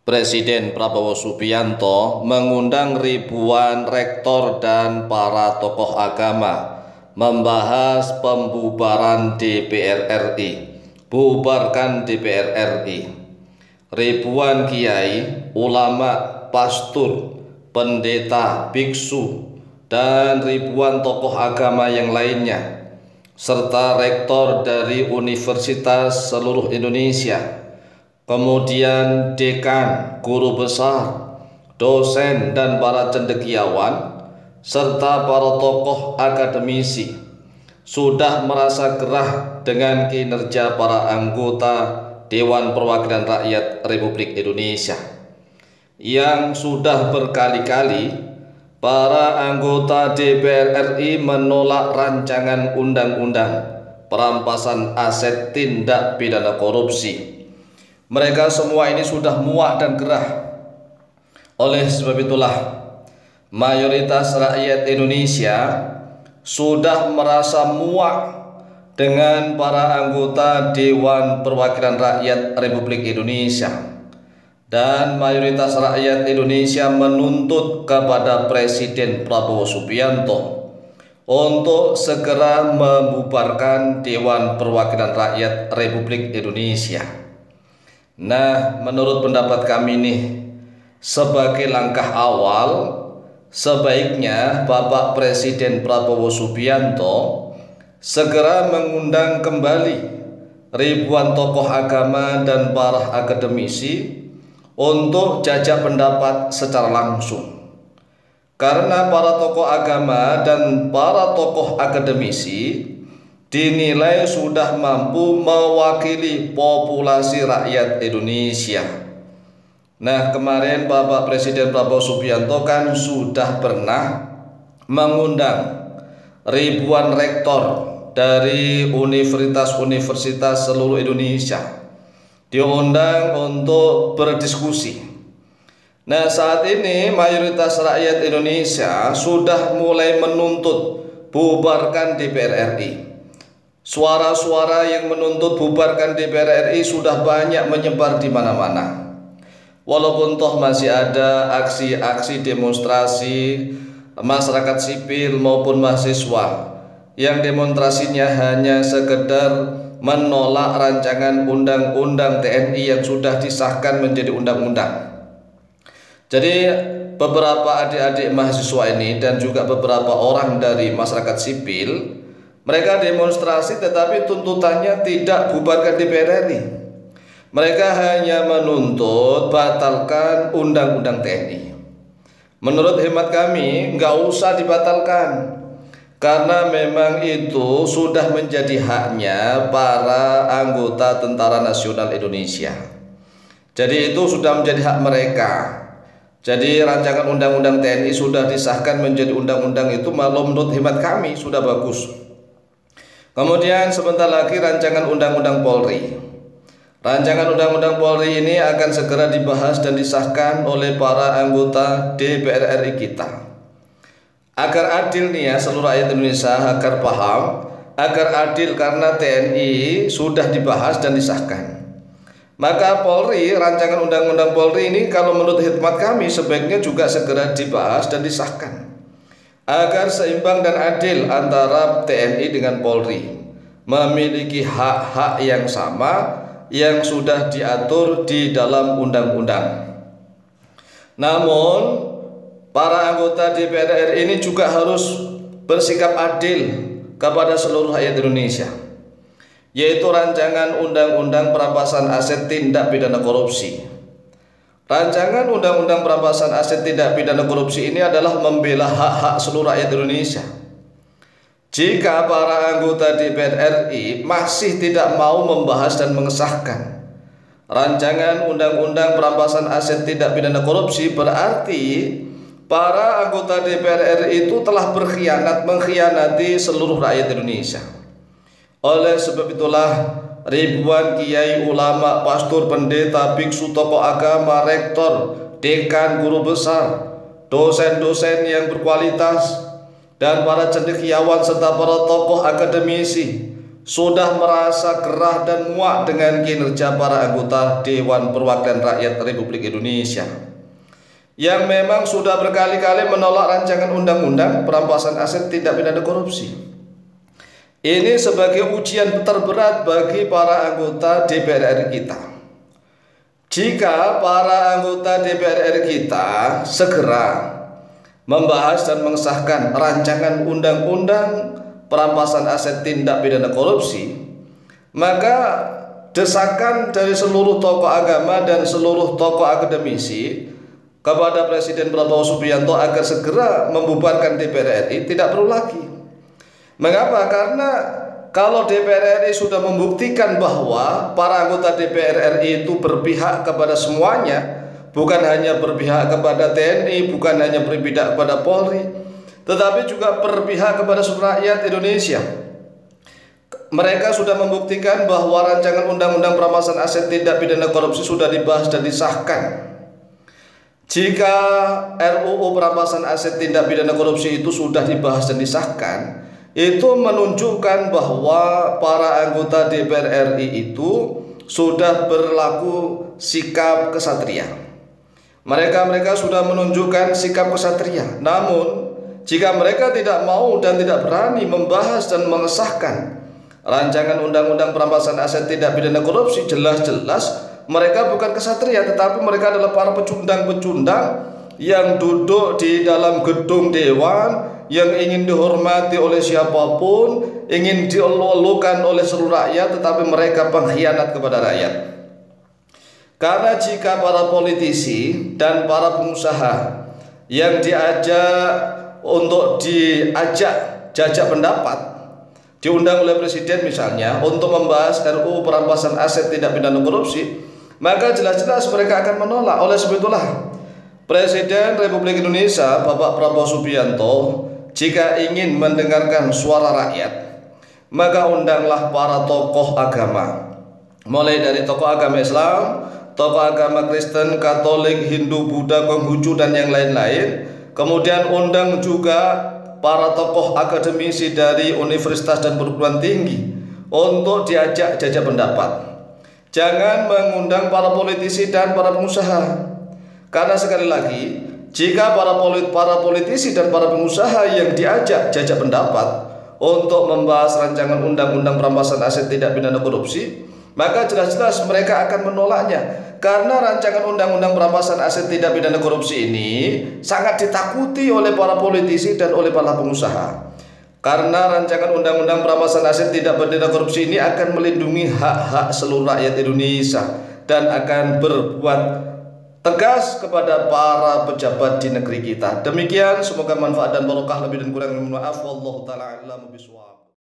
Presiden Prabowo Subianto mengundang ribuan rektor dan para tokoh agama membahas pembubaran DPR RI. Bubarkan DPR RI. Ribuan kiai, ulama, pastor, pendeta, biksu, dan ribuan tokoh agama yang lainnya, serta rektor dari universitas seluruh Indonesia, kemudian dekan, guru besar, dosen, dan para cendekiawan, serta para tokoh akademisi sudah merasa gerah dengan kinerja para anggota Dewan Perwakilan Rakyat Republik Indonesia yang sudah berkali-kali para anggota DPR RI menolak rancangan undang-undang perampasan aset tindak pidana korupsi. Mereka semua ini sudah muak dan gerah. Oleh sebab itulah, mayoritas rakyat Indonesia sudah merasa muak dengan para anggota Dewan Perwakilan Rakyat Republik Indonesia, dan mayoritas rakyat Indonesia menuntut kepada Presiden Prabowo Subianto untuk segera membubarkan Dewan Perwakilan Rakyat Republik Indonesia. Nah, menurut pendapat kami nih, sebagai langkah awal, sebaiknya Bapak Presiden Prabowo Subianto segera mengundang kembali ribuan tokoh agama dan para akademisi untuk jajak pendapat secara langsung. Karena para tokoh agama dan para tokoh akademisi dinilai sudah mampu mewakili populasi rakyat Indonesia. Nah, kemarin Bapak Presiden Prabowo Subianto kan sudah pernah mengundang ribuan rektor dari universitas-universitas seluruh Indonesia, diundang untuk berdiskusi. Nah, saat ini mayoritas rakyat Indonesia sudah mulai menuntut bubarkan DPR RI. Suara-suara yang menuntut bubarkan DPR RI sudah banyak menyebar di mana-mana. Walaupun toh masih ada aksi-aksi demonstrasi masyarakat sipil maupun mahasiswa yang demonstrasinya hanya sekedar menolak rancangan undang-undang TNI yang sudah disahkan menjadi undang-undang. Jadi beberapa adik-adik mahasiswa ini dan juga beberapa orang dari masyarakat sipil, mereka demonstrasi tetapi tuntutannya tidak bubarkan DPR RI. Mereka hanya menuntut batalkan undang-undang TNI. Menurut hemat kami, nggak usah dibatalkan, karena memang itu sudah menjadi haknya para anggota Tentara Nasional Indonesia. Jadi itu sudah menjadi hak mereka. Jadi rancangan undang-undang TNI sudah disahkan menjadi undang-undang itu, malah menurut hemat kami sudah bagus. Kemudian sebentar lagi rancangan undang-undang Polri. Rancangan undang-undang Polri ini akan segera dibahas dan disahkan oleh para anggota DPR RI kita. Agar adil nih ya seluruh rakyat Indonesia, agar paham, agar adil karena TNI sudah dibahas dan disahkan. Maka Polri, rancangan undang-undang Polri ini kalau menurut hikmat kami sebaiknya juga segera dibahas dan disahkan. Agar seimbang dan adil antara TNI dengan Polri, memiliki hak-hak yang sama yang sudah diatur di dalam undang-undang. Namun para anggota DPR RI ini juga harus bersikap adil kepada seluruh rakyat Indonesia, yaitu rancangan undang-undang perampasan aset tindak pidana korupsi. Rancangan undang-undang perampasan aset tindak pidana korupsi ini adalah membela hak-hak seluruh rakyat Indonesia. Jika para anggota DPR RI masih tidak mau membahas dan mengesahkan rancangan undang-undang perampasan aset tindak pidana korupsi, berarti para anggota DPR RI itu telah mengkhianati seluruh rakyat Indonesia. Oleh sebab itulah ribuan kiai, ulama, pastor, pendeta, biksu, tokoh agama, rektor, dekan, guru besar, dosen-dosen yang berkualitas, dan para cendekiawan serta para tokoh akademisi sudah merasa gerah dan muak dengan kinerja para anggota Dewan Perwakilan Rakyat Republik Indonesia yang memang sudah berkali-kali menolak rancangan undang-undang perampasan aset tindak pidana korupsi. Ini sebagai ujian terberat bagi para anggota DPR RI kita. Jika para anggota DPR RI kita segera membahas dan mengesahkan rancangan undang-undang perampasan aset tindak pidana korupsi, maka desakan dari seluruh tokoh agama dan seluruh tokoh akademisi kepada Presiden Prabowo Subianto agar segera membubarkan DPR RI tidak perlu lagi. Mengapa? Karena kalau DPR RI sudah membuktikan bahwa para anggota DPR RI itu berpihak kepada semuanya, bukan hanya berpihak kepada TNI, bukan hanya berpihak kepada Polri, tetapi juga berpihak kepada seluruh rakyat Indonesia. Mereka sudah membuktikan bahwa rancangan undang-undang perampasan aset tindak pidana korupsi sudah dibahas dan disahkan. Jika RUU perampasan aset tindak pidana korupsi itu sudah dibahas dan disahkan, itu menunjukkan bahwa para anggota DPR RI itu sudah berlaku sikap kesatria. Mereka sudah menunjukkan sikap kesatria. Namun jika mereka tidak mau dan tidak berani membahas dan mengesahkan rancangan undang-undang perampasan aset tindak pidana korupsi, jelas-jelas mereka bukan kesatria, tetapi mereka adalah para pecundang-pecundang yang duduk di dalam gedung dewan, yang ingin dihormati oleh siapapun, ingin dielu-elukan oleh seluruh rakyat, tetapi mereka pengkhianat kepada rakyat. Karena jika para politisi dan para pengusaha yang diajak untuk diajak jajak pendapat, diundang oleh Presiden misalnya untuk membahas RUU perampasan aset tindak pidana korupsi, maka jelas-jelas mereka akan menolak. Oleh sebab itulah Presiden Republik Indonesia Bapak Prabowo Subianto jika ingin mendengarkan suara rakyat, maka undanglah para tokoh agama, mulai dari tokoh agama Islam, tokoh agama Kristen, Katolik, Hindu, Buddha, Konghucu dan yang lain-lain. Kemudian undang juga para tokoh akademisi dari universitas dan perguruan tinggi untuk diajak jajak pendapat. Jangan mengundang para politisi dan para pengusaha. Karena sekali lagi, jika para politisi dan para pengusaha yang diajak jajak pendapat untuk membahas rancangan undang-undang perampasan aset tindak pidana korupsi, maka jelas-jelas mereka akan menolaknya. Karena rancangan undang-undang perampasan aset tindak pidana korupsi ini sangat ditakuti oleh para politisi dan oleh para pengusaha. Karena rancangan undang-undang perampasan aset tindak pidana korupsi ini akan melindungi hak-hak seluruh rakyat Indonesia dan akan berbuat tegas kepada para pejabat di negeri kita. Demikian, semoga manfaat dan barokah, lebih dan kurang mohon maaf. Wallahu taala a'lam bishawab.